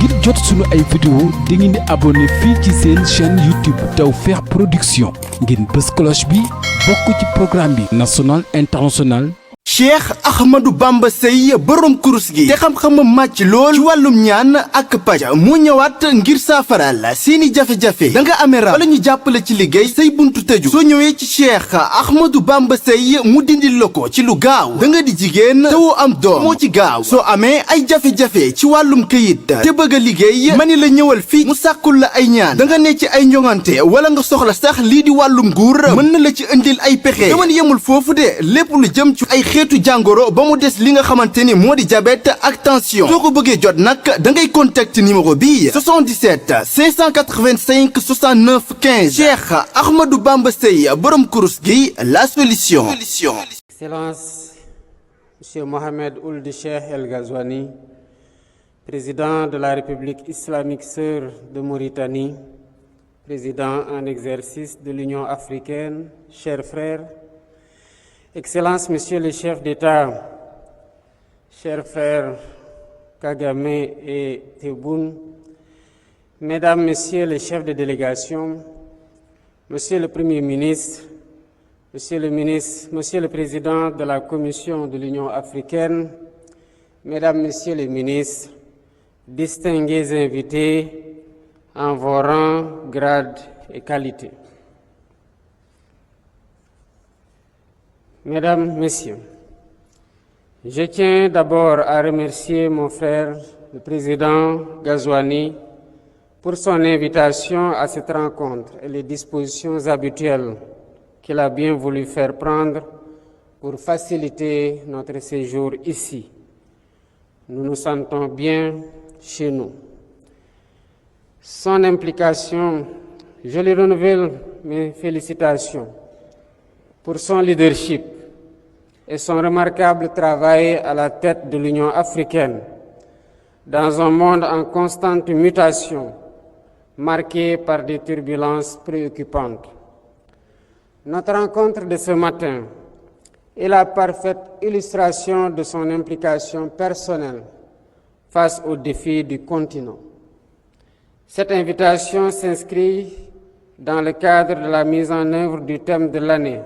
ngir jot sunu ay vidéo di ngeen di abonné fii ci seen chaîne YouTube Tawfekh Production ngeen bës cloche bi bokk ci programme bi national international. Cheikh Ahmadou Bamba Seye borom kurus gi te xam-xamam màcc lool ci wàllum ñaan ak paj mu ñëwaat ngir saafaral seeni jafe-jafe da nga amee rab wala ñu jàppale ci liggéey say buntu tëju soo ñëwee ci Cheikh Ahmadou Bamba Seye mu dindil la ko ci lu gaaw da nga di jigéen te woo am doom moo ci gaaw soo amee ay jafe-jafe ci wàllum këyit te bëgg a liggéey mani la ñëwal fii mu sàkkul la ay ñaan da nga ne ci ay njongante wala nga soxla sax lii di wàllum nguur mën na la ci indil ay pexe dama yemul foofu de lépp lu jëm ci ay xeetu jàngoro ba mu des li nga xamante ni moo di diabète ak tension soo ko bëggee jot nag da ngay contacter numéro bi 77 585 69 15 Cheikh Ahmadou Bamba Seye borom kurus gi la solution. Excellence Monsieur Mohamed Ould Cheikh El Ghazouani, président de la République islamique sœur de Mauritanie, président en exercice de l'Union africaine, chers frères, Excellences, Monsieur le chef d'État, chers frères Kagame et Tebboune, Mesdames, Messieurs les chefs de délégation, Monsieur le Premier ministre, Monsieur le Président de la Commission de l'Union africaine, Mesdames, Messieurs les ministres, distingués invités en vos rangs, grades et qualités. Mesdames, Messieurs, je tiens d'abord à remercier mon frère, le président Ghazouani, pour son invitation à cette rencontre et les dispositions habituelles qu'il a bien voulu faire prendre pour faciliter notre séjour ici. Nous nous sentons bien chez nous. Son implication, je lui renouvelle mes félicitations pour son leadership et son remarquable travail à la tête de l'Union africaine, dans un monde en constante mutation, marqué par des turbulences préoccupantes. Notre rencontre de ce matin est la parfaite illustration de son implication personnelle face aux défis du continent. Cette invitation s'inscrit dans le cadre de la mise en œuvre du thème de l'année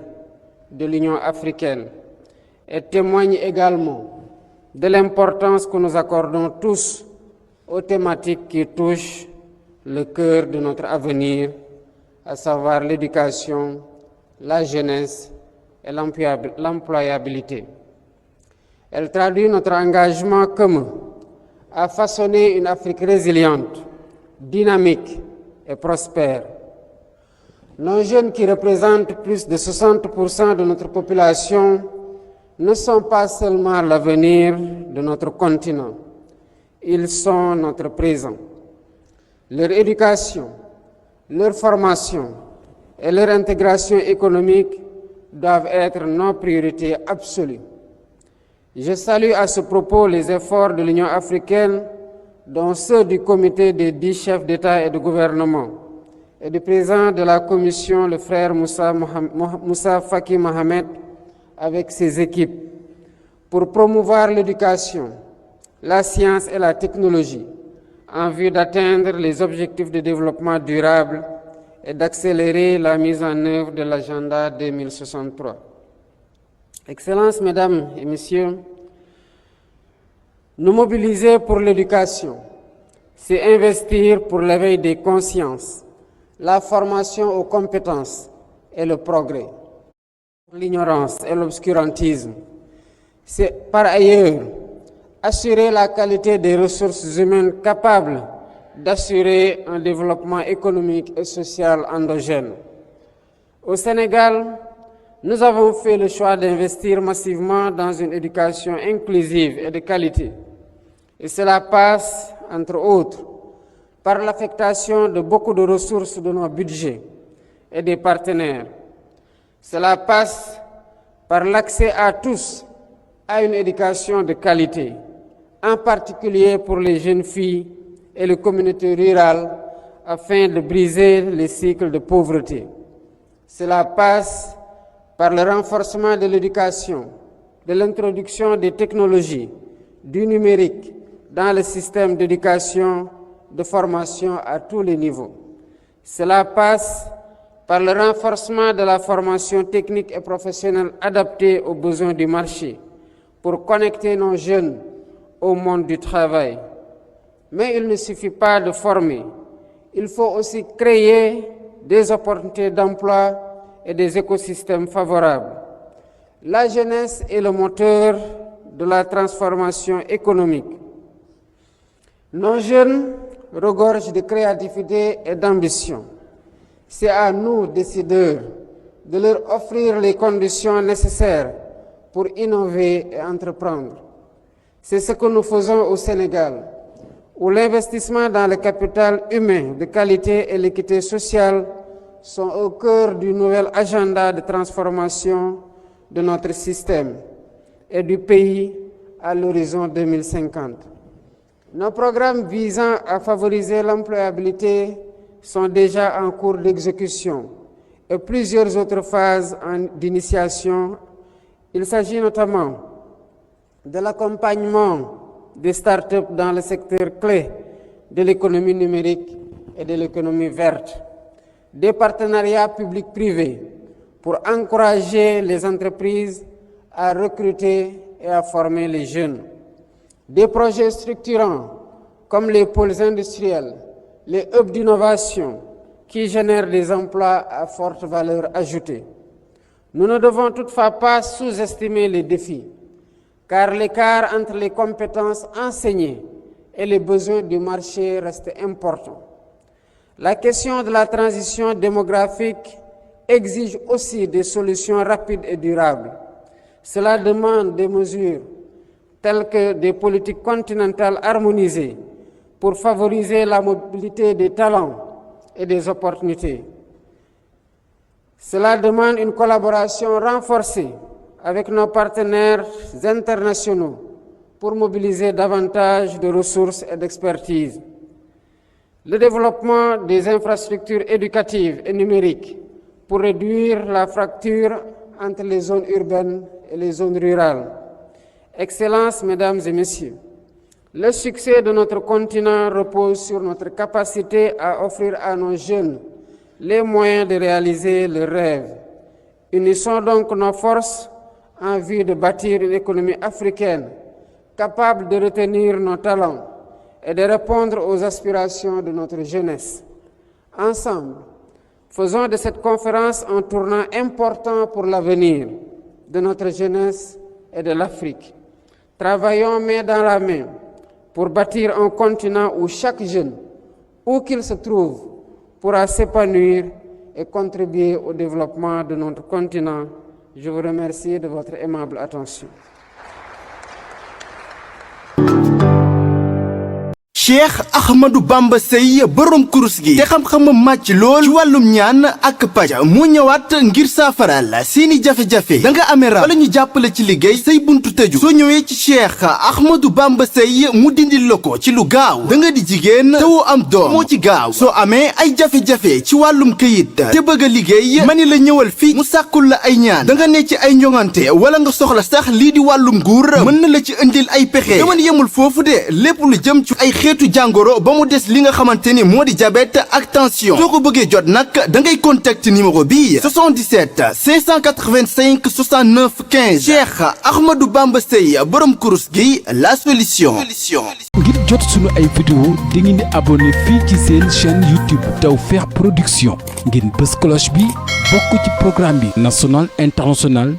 de l'Union africaine et témoigne également de l'importance que nous accordons tous aux thématiques qui touchent le cœur de notre avenir, à savoir l'éducation, la jeunesse et l'employabilité. Elle traduit notre engagement commun à façonner une Afrique résiliente, dynamique et prospère. Nos jeunes, qui représentent plus de 60% de notre population, ne sont pas seulement l'avenir de notre continent, ils sont notre présent. Leur éducation, leur formation et leur intégration économique doivent être nos priorités absolues. Je salue à ce propos les efforts de l'Union africaine, dont ceux du comité des 10 chefs d'État et de gouvernement, et du président de la Commission, le frère Moussa Faki Mohamed, avec ses équipes, pour promouvoir l'éducation, la science et la technologie, en vue d'atteindre les objectifs de développement durable et d'accélérer la mise en œuvre de l'agenda 2063. Excellences, Mesdames et Messieurs, nous mobiliser pour l'éducation, c'est investir pour l'éveil des consciences, la formation aux compétences et le progrès. L'ignorance et l'obscurantisme, c'est par ailleurs assurer la qualité des ressources humaines capables d'assurer un développement économique et social endogène. Au Sénégal, nous avons fait le choix d'investir massivement dans une éducation inclusive et de qualité. Et cela passe, entre autres, par l'affectation de beaucoup de ressources de nos budgets et des partenaires. Cela passe par l'accès à tous à une éducation de qualité, en particulier pour les jeunes filles et les communautés rurales, afin de briser les cycles de pauvreté. Cela passe par le renforcement de l'éducation, de l'introduction des technologies, du numérique dans le système d'éducation de formation à tous les niveaux. Cela passe par le renforcement de la formation technique et professionnelle adaptée aux besoins du marché pour connecter nos jeunes au monde du travail. Mais il ne suffit pas de former, il faut aussi créer des opportunités d'emploi et des écosystèmes favorables. La jeunesse est le moteur de la transformation économique. Nos jeunes regorgent de créativité et d'ambition. C'est à nous, décideurs, de leur offrir les conditions nécessaires pour innover et entreprendre. C'est ce que nous faisons au Sénégal, où l'investissement dans le capital humain de qualité et l'équité sociale sont au cœur du nouvel agenda de transformation de notre système et du pays à l'horizon 2050. Nos programmes visant à favoriser l'employabilité sont déjà en cours d'exécution et plusieurs autres phases d'initiation. Il s'agit notamment de l'accompagnement des startups dans le secteur clé de l'économie numérique et de l'économie verte, des partenariats publics-privés pour encourager les entreprises à recruter et à former les jeunes, des projets structurants comme les pôles industriels, les hubs d'innovation qui génèrent des emplois à forte valeur ajoutée. Nous ne devons toutefois pas sous-estimer les défis, car l'écart entre les compétences enseignées et les besoins du marché reste important. La question de la transition démographique exige aussi des solutions rapides et durables. Cela demande des mesures telles que des politiques continentales harmonisées pour favoriser la mobilité des talents et des opportunités. Cela demande une collaboration renforcée avec nos partenaires internationaux pour mobiliser davantage de ressources et d'expertise. Le développement des infrastructures éducatives et numériques pour réduire la fracture entre les zones urbaines et les zones rurales. Excellences, Mesdames et Messieurs, le succès de notre continent repose sur notre capacité à offrir à nos jeunes les moyens de réaliser leurs rêves. Unissons donc nos forces en vue de bâtir une économie africaine capable de retenir nos talents et de répondre aux aspirations de notre jeunesse. Ensemble, faisons de cette conférence un tournant important pour l'avenir de notre jeunesse et de l'Afrique. Travaillons main dans la main pour bâtir un continent où chaque jeune, où qu'il se trouve, pourra s'épanouir et contribuer au développement de notre continent. Je vous remercie de votre aimable attention. Cheikh Ahmadou Bamba Seye borom kurus gi te xam-xamam màcc lool ci wàllum ñaan ak paj mu ñëwaat ngir saafaral seeni jafe-jafe da nga amee rab wala ñu jàppale ci liggéey say buntu tëju soo ñëwee ci Cheikh Ahmadou Bamba Seye mu dindil la ko ci lu gaaw da nga di jigéen te woo am doom moo ci gaaw soo amee ay jafe-jafe ci wàllum këyit te bëgg a liggéey mani la ñëwal fii mu sàkkul la ay ñaan da nga ne ci ay njongante wala nga soxla sax lii di wàllum nguur mën na la ci indil ay pexe dama yemul foofu de lépp lu jëm ci ay xeetu jàngoro ba mu des li nga xamante ni moo di diabète ak tension soo ko bëggee jot nag da ngay contact numéro bi 77 585 69 15 Cheikh Ahmadou Bamba Seye borom kurus gi la solution. ngir jot sunu ay vidéo di ngeen di abonné fii ci seen chaîne YouTube Tawfekh Production ngeen bës cloche bi bokk ci programme bi national international